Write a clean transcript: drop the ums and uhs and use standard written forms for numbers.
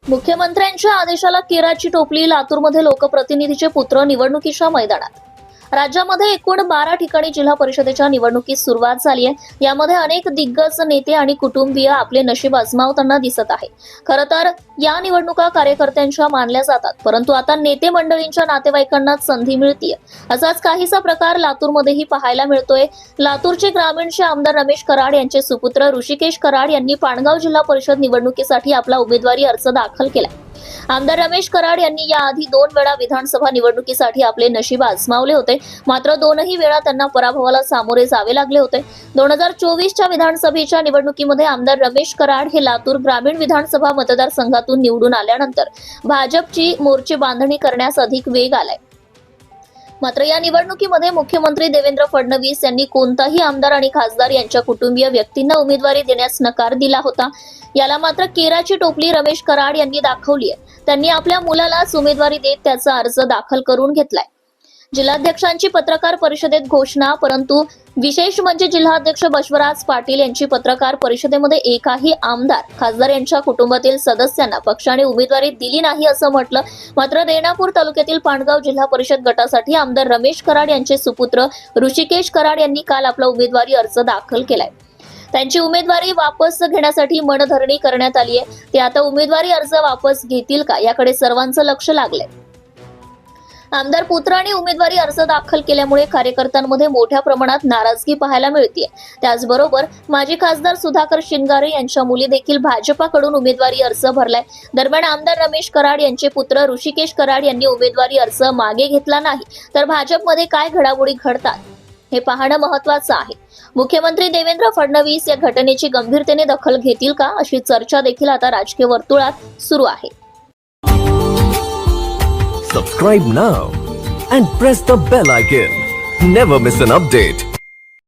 मुख्यमंत्र्यांच्या आदेशाला केराची टोपली. लातूरमध्ये लोकप्रतिनिधीचे पुत्र निवडणुकीच्या मैदानात. राज्यामध्ये एकूण 12 ठिकाणी जिल्हा परिषदेच्या निवडणुकीस सुरुवात झाली आहे. यामध्ये अनेक दिग्गज नेते आणि कुटुंबीय आपले नशीब आजमावताना दिसत आहे. खरं तर या निवडणुका कार्यकर्त्यांच्या मानल्या जातात, परंतु आता नेते मंडळींच्या नातेवाईकांना संधी मिळतीये. असाच काहीसा प्रकार लातूरमध्येही पाहायला मिळतोय. लातूरचे ग्रामीणचे आमदार रमेश कराड यांचे सुपुत्र ऋषिकेश कराड यांनी पाणगाव जिल्हा परिषद निवडणुकीसाठी आपला उमेदवारी अर्ज दाखल केला. आमदार रमेश कराड यांनी याआधी 2 वेळा विधानसभा निवडणुकीसाठी आपले नशीब आजमावले होते, मात्र दोनही वेळा त्यांना पराभवाला सामोरे जावे लागले होते. 2024च्या विधानसभेच्या निवडणुकीमध्ये आमदार रमेश कराड हे लातूर ग्रामीण विधानसभा मतदारसंघातून निवडून आल्यानंतर भाजपची मोर्चे बांधणी करण्यास अधिक वेग आलाय. मात्र या निवडणुकीमध्ये मुख्यमंत्री देवेंद्र फडणवीस यांनी कोणताही आमदार आणि खासदार यांच्या कुटुंबीय व्यक्तींना उमेदवारी देण्यास नकार दिला होता. याला मात्र केराची टोपली रमेश कराड यांनी दाखवली आहे. त्यांनी आपल्या मुलालाच उमेदवारी देत त्याचा अर्ज दाखल करून घेतलाय. जिल्हाध्यक्षांची पत्रकार परिषदेत घोषणा. परंतु विशेष म्हणजे जिल्हाध्यक्ष बसवराज पाटील यांची पत्रकार परिषदेमध्ये एकाही आमदार खासदार यांच्या कुटुंबातील सदस्यांना पक्षाने उमेदवारी दिली नाही असं म्हटलं. मात्र रेणापूर तालुक्यातील पाणगाव जिल्हा परिषद गटासाठी आमदार रमेश कराड यांचे सुपुत्र ऋषिकेश कराड यांनी काल आपला उमेदवारी अर्ज दाखल केलाय. त्यांची उमेदवारी वापस घेण्यासाठी मनधरणी करण्यात आली आहे. ते आता उमेदवारी अर्ज वापस घेतील का याकडे सर्वांचं लक्ष लागलंय. आमदार पुत्रांनी उमेदवारी अर्ज दाखल केल्यामुळे कार्यकर्त्यांमध्ये मोठ्या प्रमाणात नाराजगी पाहायला मिळते. त्याचबरोबर माजी खासदार सुधाकर शिंगारे यांच्या मुली देखील भाजपाकडून उमेदवारी अर्ज भरलाय. दरम्यान आमदार रमेश कराड यांचे पुत्र ऋषिकेश कराड यांनी उमेदवारी अर्ज मागे घेतला नाही, तर भाजपमध्ये काय घडामोडी घडतात हे पाहणं महत्त्वाचं आहे. मुख्यमंत्री देवेंद्र फडणवीस या घटनेची गंभीरतेने दखल घेतील का, अशी चर्चा देखील आता राजकीय वर्तुळात सुरू आहे. Subscribe now and press the bell icon. Never miss an update.